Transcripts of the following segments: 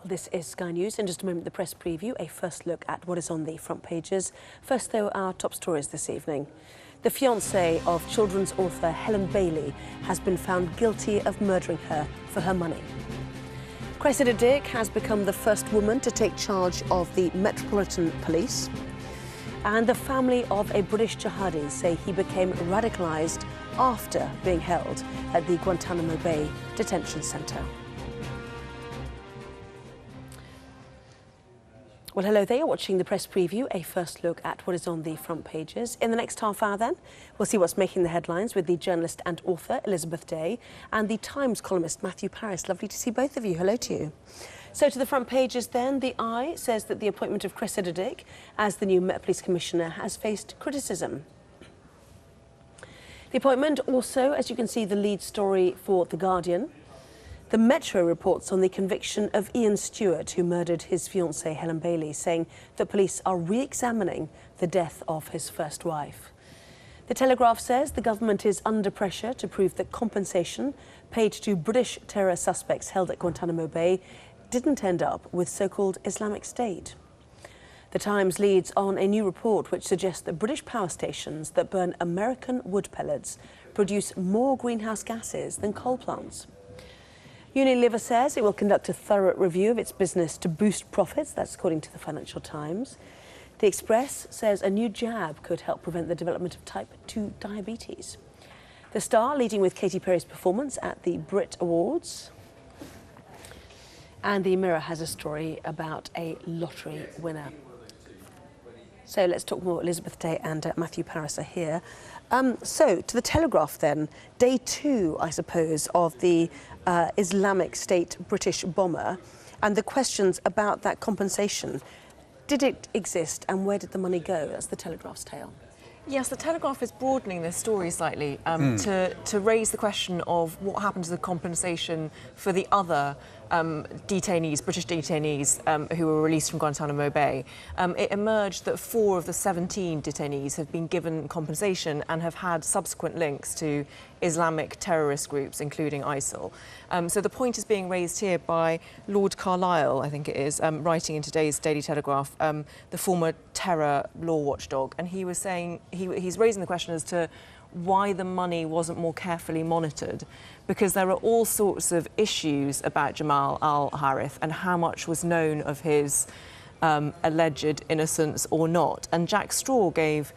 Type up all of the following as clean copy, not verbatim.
This is Sky News. In just a moment, the press preview, a first look at what is on the front pages. First, though, our top stories this evening. The fiancé of children's author Helen Bailey has been found guilty of murdering her for her money. Cressida Dick has become the first woman to take charge of the Metropolitan Police. And the family of a British jihadi say he became radicalised after being held at the Guantanamo Bay detention centre. Well, hello there. You're watching the press preview, a first look at what is on the front pages. In the next half hour, then, we'll see what's making the headlines with the journalist and author Elizabeth Day and the Times columnist Matthew Parris. Lovely to see both of you. Hello to you. So to the front pages, then, the Eye says that the appointment of Cressida Dick as the new Met Police Commissioner has faced criticism. The appointment also, as you can see, the lead story for The Guardian. The Metro reports on the conviction of Ian Stewart, who murdered his fiancée Helen Bailey, saying that police are re-examining the death of his first wife. The Telegraph says the government is under pressure to prove that compensation paid to British terror suspects held at Guantanamo Bay didn't end up with so-called Islamic State. The Times leads on a new report which suggests that British power stations that burn American wood pellets produce more greenhouse gases than coal plants. Unilever says it will conduct a thorough review of its business to boost profits. That's according to the Financial Times. The Express says a new jab could help prevent the development of type 2 diabetes. The Star leading with Katy Perry's performance at the Brit Awards. And the Mirror has a story about a lottery winner. So let's talk more. Elizabeth Day and Matthew Parris are here. So to the Telegraph then, day 2, I suppose, of the Islamic State British bomber and the questions about that compensation. Did it exist and where did the money go? That's the Telegraph's tale. Yes, the Telegraph is broadening this story slightly to raise the question of what happened to the compensation for the other detainees, British detainees who were released from Guantanamo Bay. It emerged that 4 of the 17 detainees have been given compensation and have had subsequent links to Islamic terrorist groups, including ISIL. So the point is being raised here by Lord Carlisle, I think it is, writing in today's Daily Telegraph, the former terror law watchdog, and he was saying, he's raising the question as to why the money wasn't more carefully monitored, because there are all sorts of issues about Jamal al-Harith and how much was known of his alleged innocence or not. And Jack Straw gave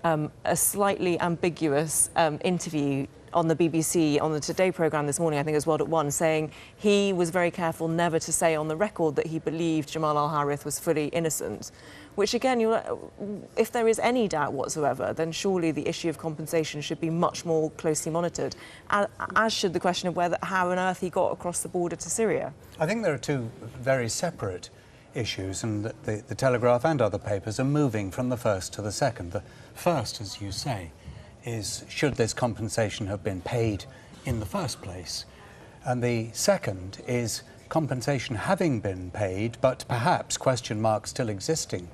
a slightly ambiguous interview on the BBC, on the Today programme this morning, I think it was World at One, saying he was very careful never to say on the record that he believed Jamal al-Harith was fully innocent. Which again, if there is any doubt whatsoever, then surely the issue of compensation should be much more closely monitored, as should the question of how on earth he got across the border to Syria. I think there are 2 very separate issues, and the Telegraph and other papers are moving from the first to the second. The first, as you say, is should this compensation have been paid in the first place? And the second is compensation having been paid, but perhaps question marks still existing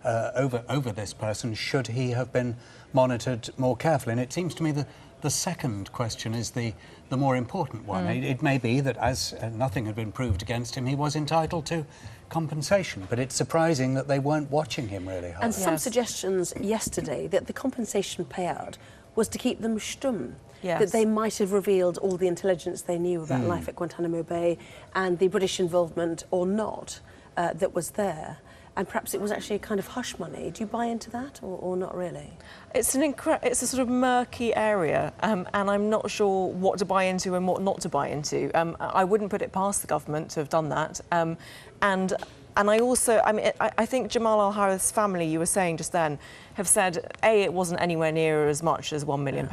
over this person, should he have been monitored more carefully? And it seems to me that the second question is the more important one. It may be that as nothing had been proved against him, he was entitled to compensation, but it's surprising that they weren't watching him really hard. And some suggestions yesterday that the compensation payout was to keep them stumm. Yes. That they might have revealed all the intelligence they knew about life at Guantanamo Bay and the British involvement or not that was there. And perhaps it was actually a kind of hush money. Do you buy into that or not really? It's a sort of murky area, and I'm not sure what to buy into and what not to buy into. I wouldn't put it past the government to have done that. And I also, I think Jamal al-Harith's family, you were saying just then, have said, A, it wasn't anywhere near as much as £1 million,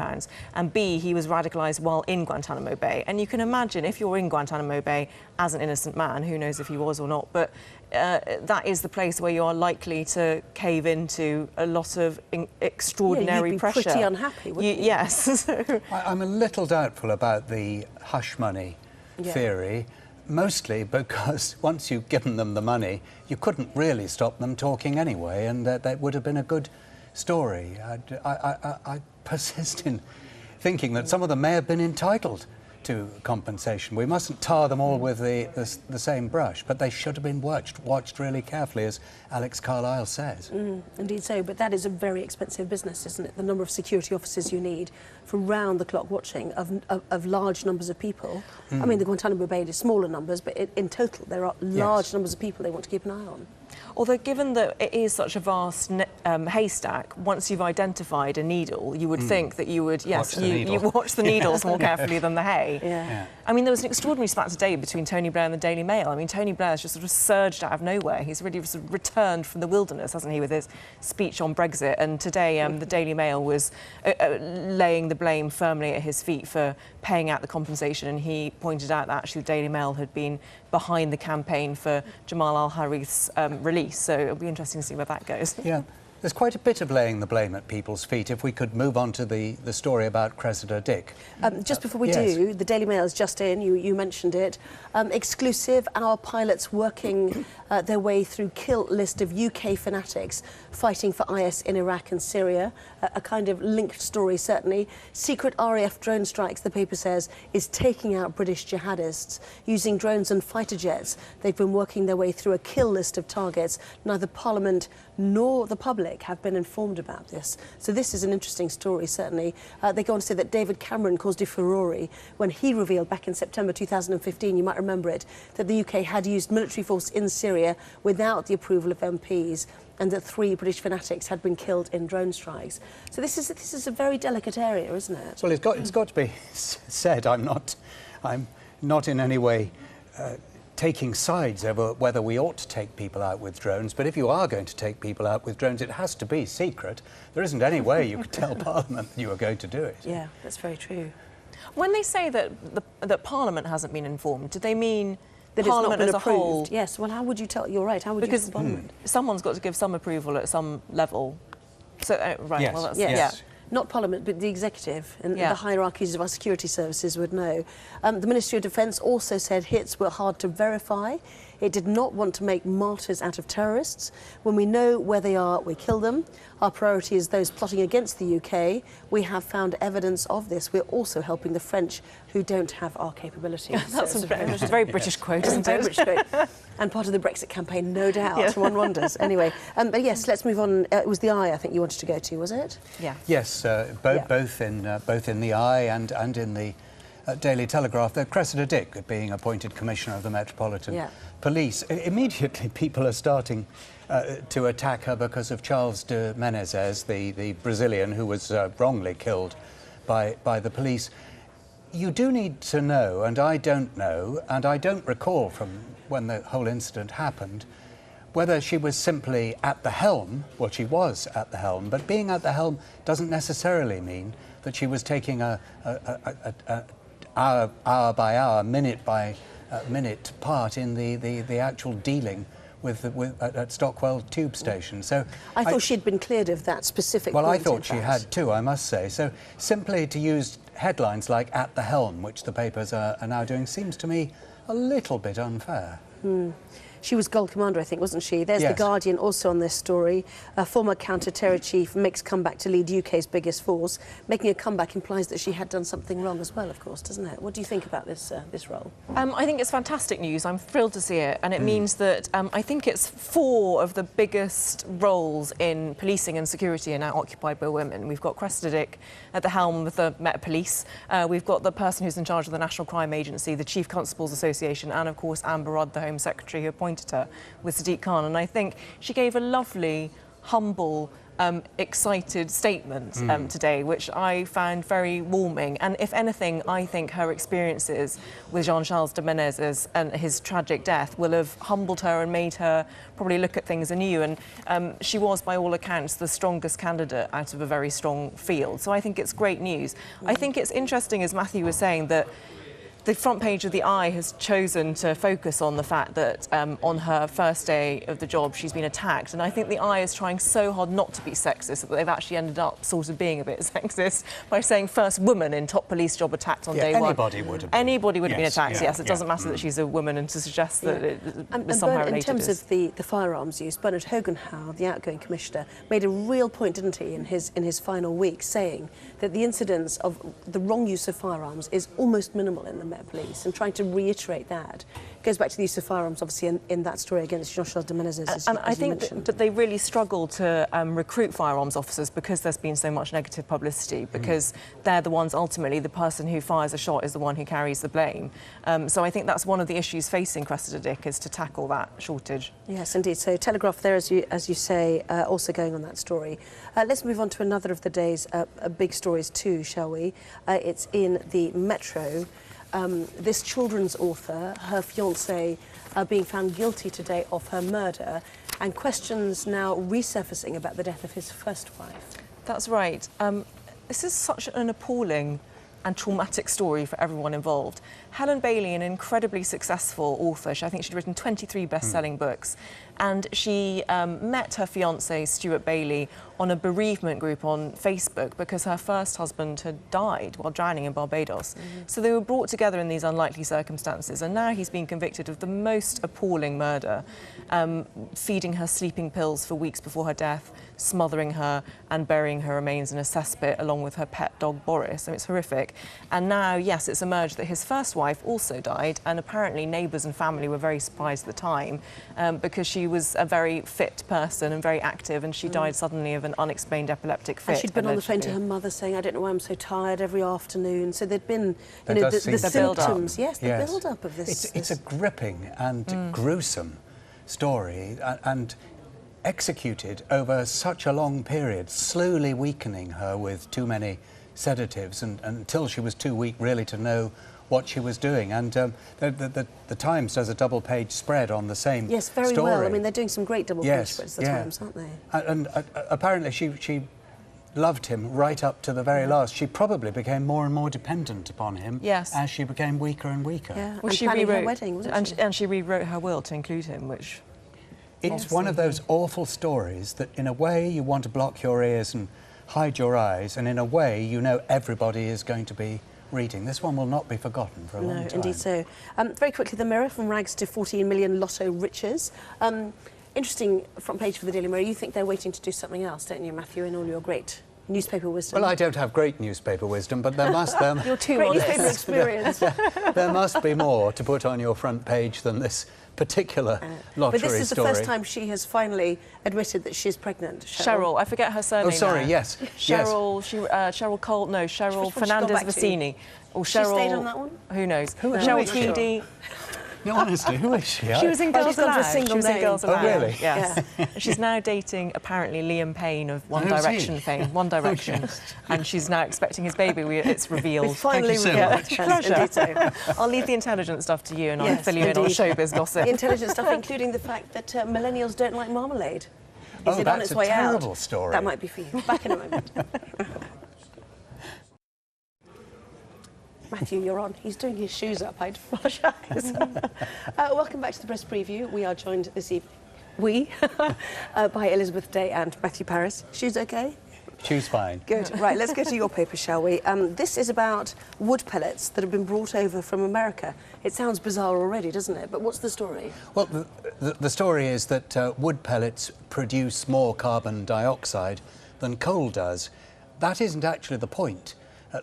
and B, he was radicalised while in Guantanamo Bay. And you can imagine, if you're in Guantanamo Bay as an innocent man, who knows if he was or not, but that is the place where you are likely to cave into a lot of extraordinary pressure. You'd be pretty unhappy, wouldn't you? Yes. I'm a little doubtful about the hush money theory. Mostly because once you've given them the money, you couldn't really stop them talking anyway, and that would have been a good story. I persist in thinking that some of them may have been entitled to compensation. We mustn't tar them all with the same brush, but they should have been watched really carefully, as Alex Carlile says. Indeed so, but that is a very expensive business, isn't it? The number of security officers you need for round-the-clock watching of large numbers of people. I mean, the Guantanamo Bay is smaller numbers, but in total there are large numbers of people they want to keep an eye on. Although, given that it is such a vast haystack, once you've identified a needle, you would think that you would, you watch the needles more carefully than the hay. Yeah. I mean, there was an extraordinary spat today between Tony Blair and the Daily Mail. I mean, Tony Blair's just sort of surged out of nowhere. He's really sort of returned from the wilderness, hasn't he, with his speech on Brexit. And today, the Daily Mail was laying the blame firmly at his feet for paying out the compensation. And he pointed out that actually the Daily Mail had been behind the campaign for Jamal al-Harith's release. So it'll be interesting to see where that goes. Yeah. There's quite a bit of laying the blame at people's feet. If we could move on to the story about Cressida Dick. Just before we do, the Daily Mail is just in, you mentioned it. Exclusive, our pilots working their way through kill list of UK fanatics fighting for IS in Iraq and Syria. A kind of linked story, certainly. Secret RAF drone strikes, the paper says, is taking out British jihadists. Using drones and fighter jets, they've been working their way through a kill list of targets. Neither Parliament nor the public have been informed about this. So this is an interesting story, certainly. They go on to say that David Cameron caused a furore when he revealed back in September 2015, you might remember it, that the UK had used military force in Syria without the approval of MPs, and that 3 British fanatics had been killed in drone strikes. So this is a very delicate area, isn't it? Well, it's got to be said, I'm not in any way taking sides over whether we ought to take people out with drones, but if you are going to take people out with drones, it has to be secret. There isn't any way you could tell Parliament that you are going to do it. Yeah, that's very true. When they say that Parliament hasn't been informed, do they mean that Parliament it's not been as a approved? whole? Yes, well, how would you tell? You're right, how would because you tell Parliament? Someone's got to give some approval at some level. So, right, Yes. well, that's... Yes. Yeah. Not Parliament, but the executive and the hierarchies of our security services would know. The Ministry of Defence also said hits were hard to verify. It did not want to make martyrs out of terrorists. When we know where they are, we kill them. Our priority is those plotting against the UK. We have found evidence of this. We're also helping the French who don't have our capabilities. That's a very British quote, isn't Very it? British quote. And part of the Brexit campaign, no doubt, one wonders. Anyway, but yes, let's move on. It was the Eye, I think you wanted to go to, was it? Yeah. Yes, both in the Eye and in the Daily Telegraph. Cressida Dick being appointed Commissioner of the Metropolitan Police. Immediately, people are starting to attack her because of Charles de Menezes, the Brazilian who was wrongly killed by the police. You do need to know, and I don't know, and I don't recall from when the whole incident happened, whether she was simply at the helm. Well, she was at the helm, but being at the helm doesn't necessarily mean that she was taking a hour by hour, minute by minute part in the actual dealing at Stockwell Tube Station. So I thought she'd been cleared of that specific Well, point, I thought she had too, I must say. So simply to use headlines like "at the helm," which the papers are now doing, seems to me a little bit unfair. She was Gold Commander, I think, wasn't she? There's Yes. The Guardian also on this story. A former counter-terror chief makes comeback to lead UK's biggest force. Making a comeback implies that she had done something wrong as well, of course, doesn't it? What do you think about this role? I think it's fantastic news. I'm thrilled to see it. And it means that I think it's 4 of the biggest roles in policing and security are now occupied by women. We've got Cressida Dick at the helm of the Met Police. We've got the person who's in charge of the National Crime Agency, the Chief Constables Association, and, of course, Amber Rudd, the Home Secretary, who appointed her with Sadiq Khan. And I think she gave a lovely, humble, excited statement today, which I found very warming. And if anything, I think her experiences with Jean-Charles de Menezes and his tragic death will have humbled her and made her probably look at things anew. And she was, by all accounts, the strongest candidate out of a very strong field. So I think it's great news. I think it's interesting, as Matthew was saying, that the front page of The Eye has chosen to focus on the fact that on her first day of the job she's been attacked, and I think The Eye is trying so hard not to be sexist that they've actually ended up sort of being a bit sexist by saying first woman in top police job attacked on day one. Anybody would have been. Anybody would have been attacked, yes. It doesn't matter Mm. that she's a woman, and to suggest that it was And somehow Bernard, related. in terms of the firearms use, Bernard Hogenhow, the outgoing commissioner, made a real point, didn't he, in his final week, saying that the incidence of the wrong use of firearms is almost minimal in the Met Police, and trying to reiterate that. It goes back to the use of firearms, obviously, in that story against Jean-Charles de Menezes, as And you I think mentioned. that they really struggle to recruit firearms officers because there's been so much negative publicity, because they're the ones, ultimately, the person who fires a shot is the one who carries the blame. So I think that's one of the issues facing Cressida Dick, is to tackle that shortage. Yes, indeed. So Telegraph there, as you say, also going on that story. Let's move on to another of the day's big stories too, shall we? It's in the Metro. This children's author, her fiancé, being found guilty today of her murder, and questions now resurfacing about the death of his first wife. That's right. This is such an appalling and traumatic story for everyone involved. Helen Bailey, an incredibly successful author, I think she'd written 23 best-selling books, and she met her fiancé, Stuart Bailey, on a bereavement group on Facebook because her first husband had died while drowning in Barbados. So they were brought together in these unlikely circumstances, and now he's been convicted of the most appalling murder, feeding her sleeping pills for weeks before her death, smothering her and burying her remains in a cesspit along with her pet dog Boris. I mean, it's horrific. And now, yes, it's emerged that his first wife also died, and apparently neighbours and family were very surprised at the time because she was a very fit person and very active, and she died suddenly of an unexplained epileptic fit. And she'd been on the phone to her allegedly. mother saying, I don't know why I'm so tired every afternoon. So there'd been, There you know, does the seem to be a symptoms. build-up. Yes, the Yes. build-up of this. It's a gripping and gruesome story, and executed over such a long period, slowly weakening her with too many sedatives, and until she was too weak really to know what she was doing. And the Times does a double-page spread on the same Yes, very story. well. I mean, they're doing some great double-page Yes, spreads, the yeah. Times, aren't they? And apparently she loved him right up to the very last. She probably became more and more dependent upon him Yes. as she became weaker and weaker. Yeah, Well, and she planning her rewrote, wedding, wasn't she? and she rewrote her will to include him, which... It's one of those awful stories that in a way you want to block your ears and hide your eyes, and in a way you know everybody is going to be reading. This one will not be forgotten for a long No, time. indeed so. Very quickly, the Mirror, from rags to 14 million lotto riches. Interesting front page for the Daily Mirror. You think they're waiting to do something else, don't you, Matthew, in all your great newspaper wisdom? Well, I don't have great newspaper wisdom, but there must You're too Great honest. newspaper experience. there must be more to put on your front page than this particular lottery But this is the story. first time she has finally admitted that she's pregnant. Cheryl, I forget her surname. Oh, sorry, now. yes. Cheryl, Cheryl Cole, no, Cheryl Which one she's gone Fernandez back to? Vicini. Or She Cheryl. stayed on that one? Who knows? Who Cheryl is she? Tweedy. No, honestly, who is she? She was in Oh, Girls she's gone for a Aloud. single She was in name. Girls Oh, Aloud. really? Yes. She's now dating apparently Liam Payne of One Oh, is he? Direction fame. One Direction, yes. and she's now expecting his baby. It's revealed. Finally Thank you so revealed. much. Yes, indeed so. I'll leave the intelligent stuff to you, and I'll Yes, fill you in on indeed. showbiz gossip. The intelligent stuff, including the fact that millennials don't like marmalade. Is Oh, it on that's its a way out? terrible story. That might be for you. Back in a moment. Matthew, you're on. He's doing his shoes up. I apologise. Welcome back to the Press Preview. We are joined this evening, by Elizabeth Day and Matthew Paris. Shoes okay? Choose fine. Good. Right, let's go to your paper, shall we? This is about wood pellets that have been brought over from America. It sounds bizarre already, doesn't it? But what's the story? Well, the story is that wood pellets produce more carbon dioxide than coal does. That isn't actually the point.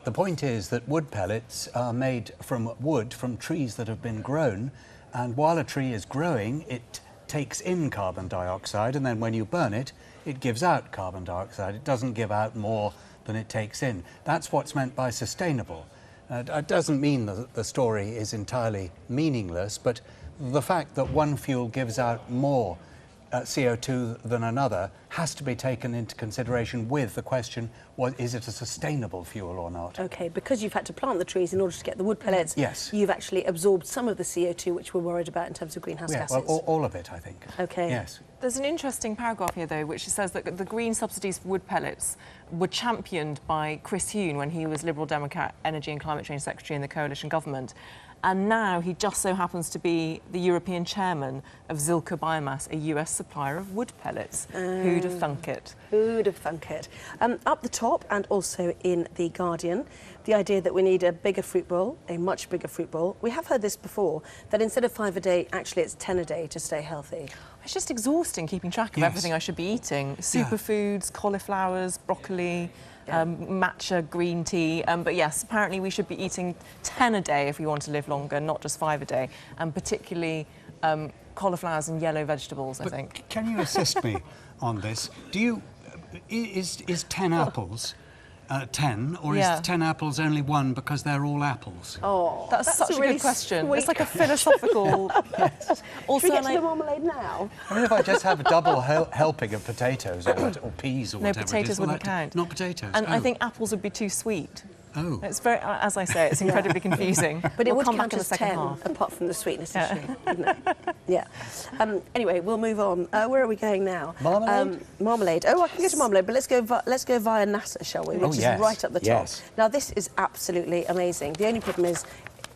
The point is that wood pellets are made from wood from trees that have been grown, and while a tree is growing, it takes in carbon dioxide, and then when you burn it, it gives out carbon dioxide. It doesn't give out more than it takes in. That's what's meant by sustainable. It doesn't mean that the story is entirely meaningless, but the fact that one fuel gives out more CO2 than another has to be taken into consideration with the question, is it a sustainable fuel or not? OK, because you've had to plant the trees in order to get the wood pellets, Yes. you've actually absorbed some of the CO2 which we're worried about in terms of greenhouse Yeah, gases. well, all of it, I think. OK. Yes. There's an interesting paragraph here, though, which says that the green subsidies for wood pellets were championed by Chris Huhne when he was Liberal Democrat Energy and Climate Change Secretary in the coalition government. and now he just so happens to be the European chairman of Zilka Biomass, a US supplier of wood pellets. Who'd have thunk it? Who'd have thunk it? Up the top, and also in The Guardian, the idea that we need a bigger fruit bowl, a much bigger fruit bowl. We have heard this before, that instead of 5 a day, actually it's 10 a day to stay healthy. It's just exhausting keeping track of everything I should be eating. Superfoods, cauliflowers, broccoli, matcha, green tea. But yes, apparently we should be eating 10 a day if we want to live longer, not just 5 a day. And particularly cauliflowers and yellow vegetables, I think. Can you assist me on this? Is 10 apples 10, or is 10 apples only 1 because they're all apples? Oh, that's such a really good question. sweet. It's like a philosophical... Yes. Also, Should we get to the marmalade now? I mean, if I just have a double helping of potatoes or peas or whatever No, potatoes wouldn't count. Not potatoes? And I think apples would be too sweet. Oh. It's very, as I say, it's incredibly confusing. But it We'll would come count back in the as second 10, half. apart from the sweetness issue, wouldn't it? Yeah. Anyway, we'll move on. Where are we going now? Marmalade? Marmalade. Oh, I can go to marmalade, but let's go via NASA, shall we? Which is right up the top. Yes. Now, this is absolutely amazing. The only problem is,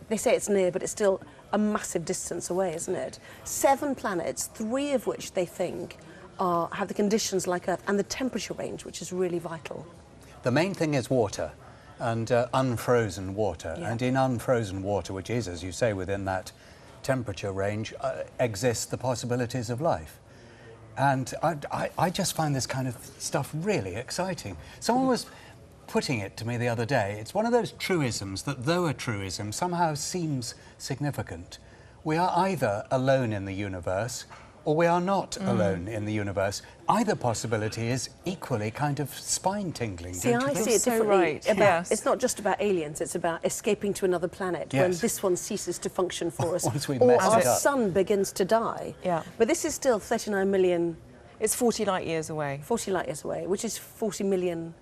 they say it's near, but it's still a massive distance away, isn't it? 7 planets, 3 of which they think have the conditions like Earth, and the temperature range, which is really vital. The main thing is water. And unfrozen water. Yeah. And in unfrozen water, which is, as you say, within that temperature range, exists the possibilities of life. And I just find this kind of stuff really exciting. Someone was putting it to me the other day. It's one of those truisms that, though a truism, somehow seems significant. We are either alone in the universe, or we are not alone in the universe. Either possibility is equally kind of spine-tingling. See, I see it So differently. right, yes. It's not just about aliens, it's about escaping to another planet when this one ceases to function for us, Once we've or messed our it up. sun begins to die. Yeah. But this is still 39 million, It's 40 light years away. 40 light years away, which is 40 million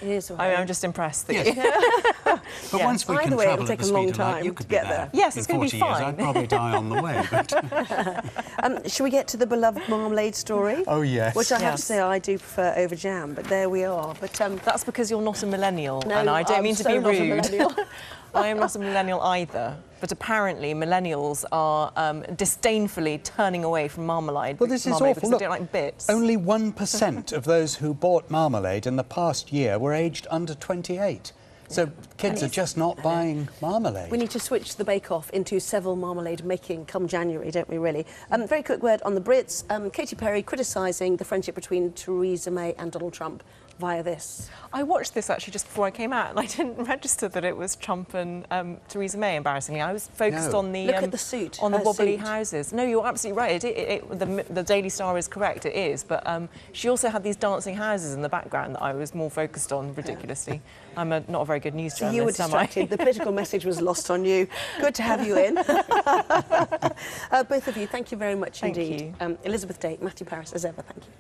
years away. I mean, I'm just impressed that Yes. But once we Either can way, travel it'll at take the a long speed of light, time you to could get be there. there. Yes, in it's gonna be 40 years. fine. I'd probably die on the way. But Shall we get to the beloved marmalade story? Oh, yes. Which I have to Yes. say I do prefer over jam, but there we are. But That's because you're not a millennial, No, and I don't I'm mean to so be not a rude. millennial. I am not a millennial either, but apparently millennials are disdainfully turning away from marmalade. Well, this is marmalade awful. because Look, they don't like bits. only 1% of those who bought marmalade in the past year were aged under 28. So kids are just not buying marmalade. we need to switch the bake-off into Seville marmalade making come January, don't we, really? Very quick word on the Brits. Katy Perry criticising the friendship between Theresa May and Donald Trump via this. I watched this actually just before I came out, and I didn't register that it was Trump and Theresa May. Embarrassingly, I was focused No. on the Look at the suit, on the her wobbly suit. houses. No, you're absolutely right. The Daily Star is correct. It is, but she also had these dancing houses in the background that I was more focused on. Ridiculously, I'm not a very good news So you were journalist, am I? distracted. The political message was lost on you. Good to have you in. Both of you, thank you very much Thank indeed. you. Elizabeth Day, Matthew Paris, as ever, thank you.